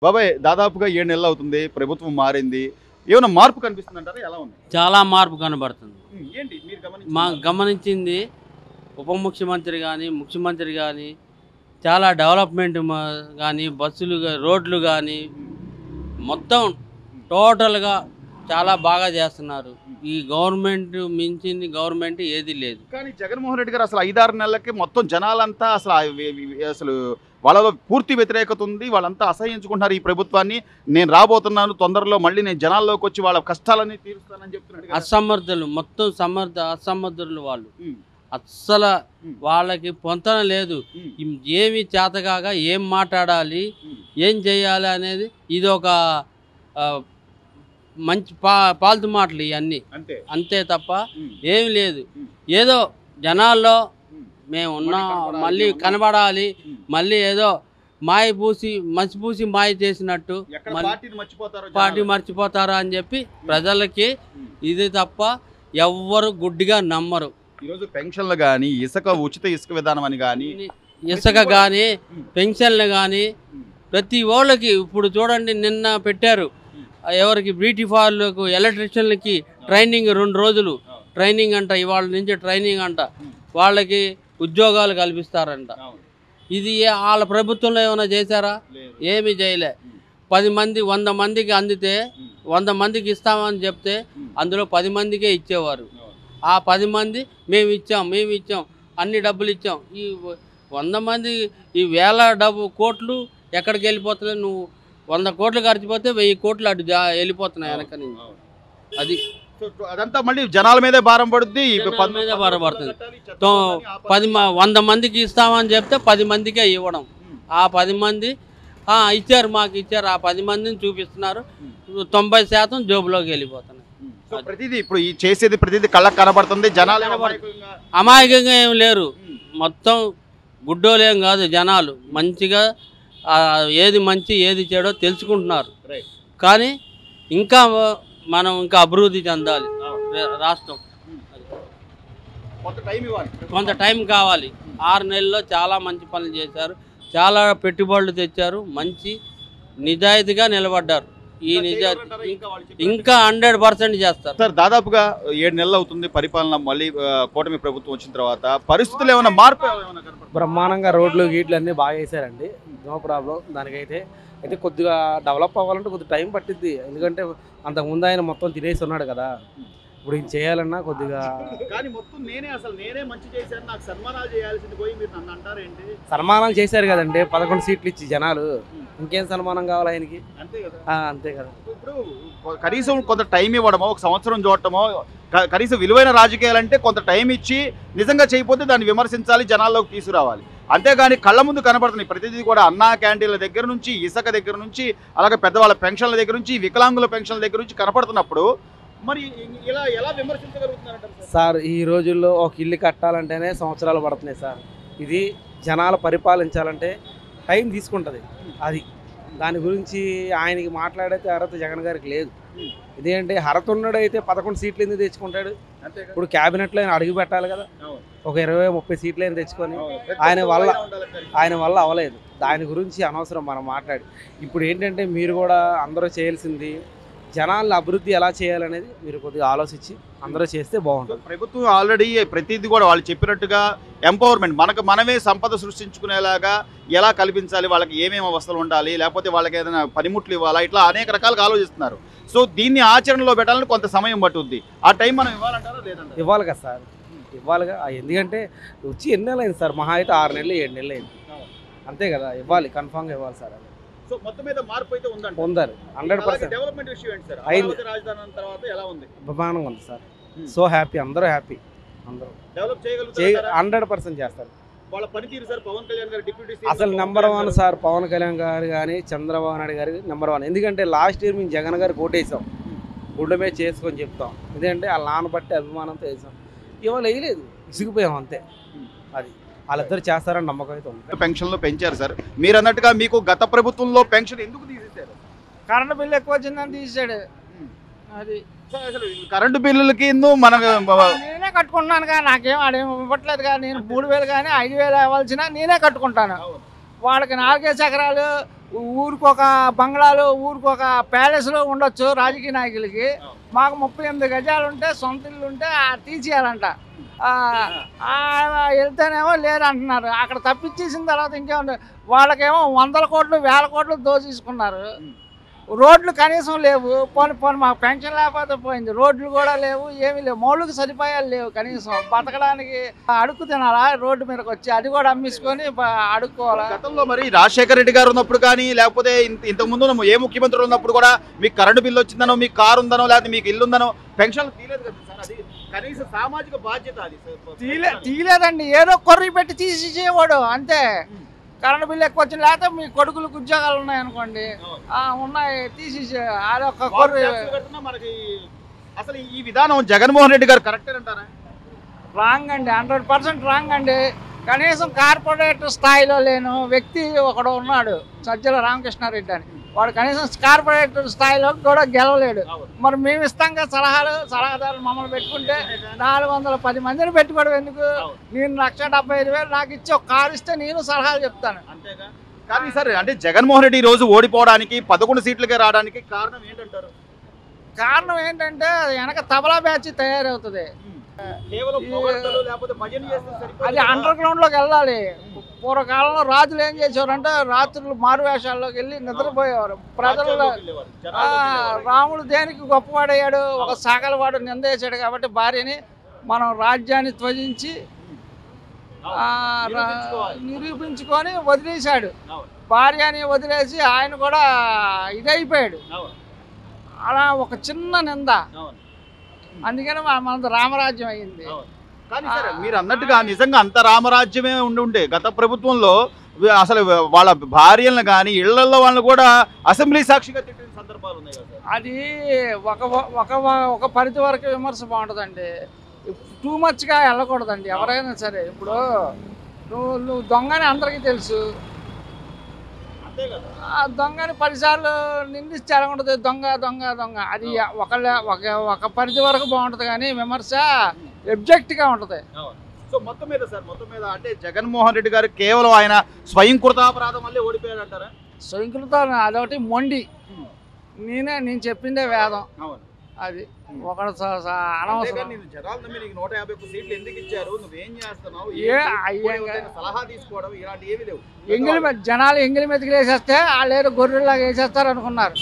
బాబాయ్ దాదాపుగా 7 నెలలు అవుతుంది. ప్రభుత్వం మారింది. ఏమైనా మార్పు కనిపిస్తుందంటారా? ఎలా ఉంది? చాలా మార్పు కనబడుతుంది. ఏంటి మీరు గమనించింది ఉప ముఖ్యమంత్రి కానీ ముఖ్యమంత్రి కానీ చాలా డెవలప్మెంట్ కానీ బస్సులు రోడ్లు కానీ మొత్తం టోటల్గా చాలా బాగా చేస్తున్నారు. ఈ గవర్నమెంట్ మించింది గవర్నమెంట్ ఏది లేదు. కానీ జగన్మోహన్ రెడ్డి గారు అసలు 5-6 నెలలకి మొత్తం జనాలంతా అసలు వాళ్ళలో పూర్తి వ్యతిరేకత ఉంది. వాళ్ళంతా అసహ్యించుకుంటున్నారు ఈ ప్రభుత్వాన్ని. నేను రాబోతున్నాను తొందరలో, మళ్ళీ నేను జనాల్లోకి వచ్చి వాళ్ళ కష్టాలన్నీ తీరుస్తానని చెప్తున్నాడు. అసమర్థులు, మొత్తం అసమర్థులు వాళ్ళు. అస్సలు వాళ్ళకి పొంతన లేదు. ఏమి చేతగాక ఏం మాట్లాడాలి, ఏం చేయాలి అనేది ఇది ఒక మంచి పాల్తు మాటలు ఇవన్నీ. అంతే తప్ప ఏమి లేదు. ఏదో జనాల్లో మేము ఉన్నా మళ్ళీ కనబడాలి, మళ్ళీ ఏదో మాయ పూసి మసిపూసి మాయ చేసినట్టు పార్టీ మర్చిపోతారా అని చెప్పి ప్రజలకి ఇది తప్ప ఎవ్వరు గుడ్డిగా నమ్మరు. ఈరోజు పెన్షన్లు కానీ ఉచిత ఇసుక విధానం అని కానీ ఇసుక కానీ పెన్షన్లు కానీ ప్రతి వాళ్ళకి ఇప్పుడు చూడండి నిన్న పెట్టారు. ఎవరికి బ్యూటీ పార్లర్లకు ఎలక్ట్రీషియన్లకి ట్రైనింగ్ 2 రోజులు ట్రైనింగ్ అంట. ఇవాళ నుంచి ట్రైనింగ్ అంట. వాళ్ళకి ఉద్యోగాలు కల్పిస్తారంట. ఇది వాళ్ళ ప్రభుత్వంలో ఏమైనా చేశారా? ఏమీ చేయలే. 10 మంది 100 మందికి అందితే 100 మందికి ఇస్తామని చెప్తే అందులో 10 మందికే ఇచ్చేవారు. ఆ 10 మంది మేము ఇచ్చాం అన్ని డబ్బులు ఇచ్చాం. ఈ 100 మంది ఈ వేల కోట్లు ఎక్కడికి వెళ్ళిపోతున్నాయి? నువ్వు 100 కోట్లు ఖర్చుపోతే 1000 కోట్లు అటు వెళ్ళిపోతున్నాయి వెనక నుంచి. అది అదంతా మళ్ళీ జనాల మీదే భారం పడుద్ది. మీద భారం పడుతుంది. 100 మందికి ఇస్తామని చెప్తే 10 మందికే ఇవ్వడం. ఆ 10 మంది ఇచ్చారు, మాకు ఇచ్చారు. ఆ 10 మందిని చూపిస్తున్నారు. 90% జోబులోకి వెళ్ళిపోతున్నాయి. ప్రతిదీ ఇప్పుడు ఈ చేసేది ప్రతిదీ కళ్ళకు కనబడుతుంది. జనాలు అమాయకంగా ఏం లేరు. మొత్తం గుడ్డోలేం కాదు. జనాలు మంచిగా ఏది మంచి ఏది చెడో తెలుసుకుంటున్నారు. కానీ ఇంకా మనం ఇంకా అభివృద్ధి చెందాలి. రాష్ట్రం కొంత టైం కావాలి. 6 నెలల్లో చాలా మంచి పనులు చేశారు. చాలా పెట్టుబడులు తెచ్చారు. మంచి నిజాయితీగా నిలబడ్డారు. ఈ నిజాయితీ ఇంకా 100% చేస్తారు. సార్ దాదాపుగా 7 నెలలు అవుతుంది పరిపాలన. మళ్ళీ కూటమి ప్రభుత్వం వచ్చిన తర్వాత పరిస్థితులు ఏమైనా మార్పు? బ్రహ్మాండంగా రోడ్లు గీట్లు అన్నీ బాగా వేసారండి. No problem. దానికైతే కొద్దిగా డెవలప్ అవ్వాలంటే కొద్దిగా టైం పట్టిద్ది. ఎందుకంటే అంతకుముందు ఆయన మొత్తం తినేసి ఉన్నాడు కదా. ఇప్పుడు ఏం చేయాలన్నా కొద్దిగా నేనే మంచి చేశాను, నాకు సన్మానాలు చేయాల్సింది పోయి మీరు నన్ను అంటారేంటి? సన్మానాలు చేశారు కదండి 11 సీట్లు ఇచ్చి జనాలు. ఇంకేం సన్మానం కావాలి ఆయనకి? అంతే కదా. ఇప్పుడు కనీసం కొంత టైం ఇవ్వడమో, 1 సంవత్సరం చూడటమో, కనీసం విలువైన రాజకీయాలంటే కొంత టైం ఇచ్చి నిజంగా చేయకపోతే దాన్ని విమర్శించాలి, జనాల్లోకి తీసుకురావాలి. అంతేగాని కళ్ళ ముందు కనబడుతున్నాయి ప్రతిదీ కూడా. అన్నా క్యాంటీన్ల దగ్గర నుంచి, ఇసుక దగ్గర నుంచి, అలాగే పెద్దవాళ్ళ పెన్షన్ల దగ్గర నుంచి, వికలాంగుల పెన్షన్ల దగ్గర నుంచి కనపడుతున్నప్పుడు మరి ఇలా ఎలా విమర్శించగలుగుతున్నారు సార్? ఈ రోజుల్లో ఒక ఇల్లు కట్టాలంటేనే సంవత్సరాలు పడుతున్నాయి సార్. ఇది జనాలు పరిపాలించాలంటే టైం తీసుకుంటుంది. అది దాని గురించి ఆయనకి మాట్లాడైతే అర్హత జగన్ గారికి లేదు. ఇదేంటే అర్హత ఉన్నాడైతే 11 సీట్లు ఎందుకు తెచ్చుకుంటాడు? ఇప్పుడు క్యాబినెట్లో ఆయన అడుగు పెట్టాలి కదా. ఒక 20-30 సీట్లు అయినా తెచ్చుకొని ఆయన వల్ల అవ్వలేదు. దాని గురించి అనవసరం మనం మాట్లాడి. ఇప్పుడు ఏంటంటే మీరు కూడా అందరూ చేయాల్సింది జనాల అభివృద్ధి ఎలా చేయాలనేది మీరు కొద్దిగా ఆలోచించి అందరూ చేస్తే బాగుంటుంది. ప్రభుత్వం ఆల్రెడీ ప్రతిదీ కూడా వాళ్ళు చెప్పినట్టుగా ఎంపవర్మెంట్, మనమే సంపద సృష్టించుకునేలాగా ఎలా కల్పించాలి, వాళ్ళకి ఏమేమి అవస్థలు ఉండాలి, లేకపోతే వాళ్ళకి ఏదైనా పనిముట్లు ఇవ్వాలా, ఇట్లా అనేక రకాలుగా ఆలోచిస్తున్నారు. సో దీన్ని ఆచరణలో పెట్టాలని కొంత సమయం పట్టుద్ది. ఆ టైం మనం ఇవ్వాలంటారా లేదంటే? ఇవ్వాలి కదా సార్, ఇవ్వాలిగా. ఎందుకంటే వచ్చి ఎన్ని నెలలు అయింది సార్? మహా అయితే 6 నెలలు 7 నెలలు అయింది. అంతే కదా, ఇవ్వాలి, కన్ఫామ్గా ఇవ్వాలి సార్. సో మొత్తం మీద మార్పు అయితే ఉందండి. 100%. డెవలప్మెంట్ విషయం ఏంటి సార్? రాజధాని తర్వాత ఎలా ఉంది? బ్రహ్మాండంగా ఉంది సార్. సో హ్యాపీ, అందరూ హ్యాపీ. అందరూ డెవలప్ చేయగలుగుతారు. 100% చేస్తారు. వాళ్ళ పనితీరు సార్. పవన్ కళ్యాణ్ గారు డిప్యూటీ అసలు నెంబర్ 1 సార్. పవన్ కళ్యాణ్ గారు కానీ చంద్రబాబు నాయుడు గారు నెంబర్ 1. ఎందుకంటే లాస్ట్ ఇయర్ మేము జగన్ గారికి ఓటేసాం, గుండె మీద చేసుకొని చెప్తాం. ఎందుకంటే వాళ్ళ నాన్న బట్టి అభిమానంతో వేసాం. ఇవాళ వేయలేదు, ఇసుకుపోయాం అంతే. అది వాళ్ళిద్దరు చేస్తారని నమ్మకం అయితే ఉంది. పెన్షన్లు పెంచారు సార్. మీరు అన్నట్టుగా మీకు గత ప్రభుత్వంలో పెన్షన్ ఎందుకు తీసేశారు? కరెంటు బిల్లు ఎక్కువ వచ్చిందని తీసాడు. అది అసలు కరెంటు బిల్లులకి నేనే కట్టుకుంటున్నాను కానీ నాకేం ఆడేం ఇవ్వట్లేదు. కానీ నేను 3000 కానీ 5000 ఇవ్వాల్సిన నేనే కట్టుకుంటాను. వాళ్ళకి 4 ఎకరాలు ఊరికొక బంగ్లాలు ఊరికొక ప్యాలెస్లో ఉండొచ్చు రాజకీయ నాయకులకి. మాకు 38 గజాలు ఉంటే సొంత ఇల్లు ఉంటే తీసేయాలంట. వెళ్తేనేమో లేదంటున్నారు. అక్కడ తప్పించేసిన తర్వాత ఇంకేముంది, వాళ్ళకేమో 100 కోట్లు 1000 కోట్లు దోచేసుకున్నారు. రోడ్లు కనీసం లేవు. పోనీ మాకు పెన్షన్ లేకపోతే పోయింది, రోడ్లు కూడా లేవు, ఏమీ లేవు, మౌలిక సదుపాయాలు లేవు. కనీసం బతకడానికి అడుక్కు తినాలా రోడ్డు మీదకి వచ్చి, అది కూడా అమ్మేసుకొని అడుక్కోవాలా. గతంలో మరి రాజశేఖర రెడ్డి గారు ఉన్నప్పుడు కానీ లేకపోతే ఇంతకుముందు ఏ ముఖ్యమంత్రులు ఉన్నప్పుడు కూడా మీకు కరెంటు బిల్లు వచ్చిందనో, మీకు కారు ఉందనో, లేకపోతే మీకు ఇల్లు ఉందనో పెన్షన్లు తీయలేదు కదా సార్. అది కనీస సామాజిక బాధ్యత. అది తీయలేదండి, ఏదో కొర్రీ పెట్టి తీసేసేవాడు అంతే. కరెంటు బిల్లు ఎక్కువ వచ్చింది, లేకపోతే మీ కొడుకులకు ఉద్యోగాలు ఉన్నాయనుకోండి, ఉన్నాయి తీసేసే అదొక కొర్రీ. మనకి అసలు ఈ విధానం జగన్మోహన్ రెడ్డి గారు కరెక్ట్ అంటారా? రాంగ్ అండి, 100% రాంగ్ అండి. కనీసం కార్పొరేటర్ స్థాయిలో లేను వ్యక్తి ఒకడు ఉన్నాడు, సజ్జల రామకృష్ణారెడ్డి అని. వాడు కనీసం కార్పొరేటర్ స్థాయిలో కూడా గెలవలేడు. మరి మేము ఇస్తాం కదా సలహాదారులు మమ్మల్ని పెట్టుకుంటే 410 మందిని పెట్టుకోవడం ఎందుకు? నేను 1,70,000 నాకు ఇచ్చి ఒక కారు ఇస్తే నేను సలహాలు చెప్తాను. కానీ సార్, అంటే జగన్మోహన్ రెడ్డి ఈ రోజు ఓడిపోవడానికి 11 సీట్లకే రావడానికి కారణం ఏంటంటారు? కారణం ఏంటంటే వెనక తబలా బ్యాచ్ తయారవుతుంది. అది అండర్ గ్రౌండ్ లోకి వెళ్ళాలి. పూర్వకాలంలో రాజులు ఏం చేసేవారంటే రాత్రులు మారువేషాల్లోకి వెళ్ళి నిద్రపోయేవారు. ప్రజల్లో రాముడు దేనికి గొప్పవాడయ్యాడు? ఒక సకలవాడు నిందేశాడు కాబట్టి భార్యని మనం రాజ్యాన్ని త్వజించి నిరూపించుకొని వదిలేశాడు. భార్యని వదిలేసి ఆయన కూడా ఇదైపోయాడు. అలా ఒక చిన్న నింద, అందుకని మనది రామరాజ్యం అయింది. కానీ సరే, మీరు అన్నట్టుగా నిజంగా అంత రామరాజ్యమే ఉండే గత ప్రభుత్వంలో అసలు వాళ్ళ భార్యలను కానీ ఇళ్లలో వాళ్ళని కూడా అసెంబ్లీ సాక్షిగా తిట్టిన సందర్భాలు ఉన్నాయి కదా. అది ఒక పరిధి వరకు విమర్శ బాగుంటుందండి, టూ మచ్గా వెళ్ళకూడదండి ఎవరైనా సరే. ఇప్పుడు నువ్వు దొంగని అందరికీ తెలుసు, ఆ దొంగని 10 సార్లు నిందిస్తే ఎలా ఉంటుంది? దొంగ దొంగ దొంగ అది ఒక పరిధి వరకు బాగుంటుంది, కానీ విమర్శ ఎబ్జెక్ట్గా ఉంటుంది. సో మొత్తం మీద సార్, మొత్తం మీద అంటే జగన్మోహన్ రెడ్డి గారు కేవలం ఆయన స్వయం కృతాపరాధం వల్లే ఓడిపోయాడు అంటారా? స్వయంకృత అదొకటి మొండి, నేను చెప్పిందే వేదం. అది ఒకడు అనవసరం. జనాలు ఎంగిలి మెతికి వేసేస్తే వాళ్ళు ఏదో గొర్రెలాగా వేసేస్తారు అనుకున్నారు.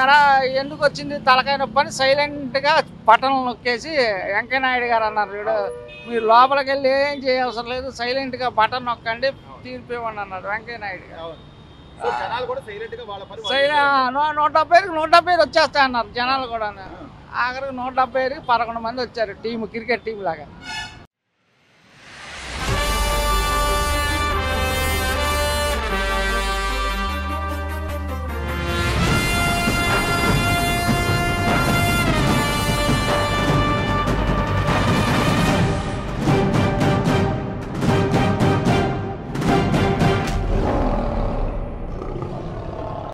ఎరా ఎందుకు వచ్చింది తలకాయ నొప్పి అని సైలెంట్గా బటన్లు నొక్కేసి వెంకయ్యనాయుడు గారు అన్నారు, వీడు మీరు లోపలికి వెళ్ళి ఏం చేయవసరం లేదు, సైలెంట్గా బటన్ నొక్కండి తీర్పు ఇవ్వండి అన్నాడు వెంకయ్యనాయుడు గారు. 170 వచ్చేస్తాయి అన్నారు జనాలు కూడా. ఆఖరికి 170 11 మంది వచ్చారు, క్రికెట్ టీం లాగా.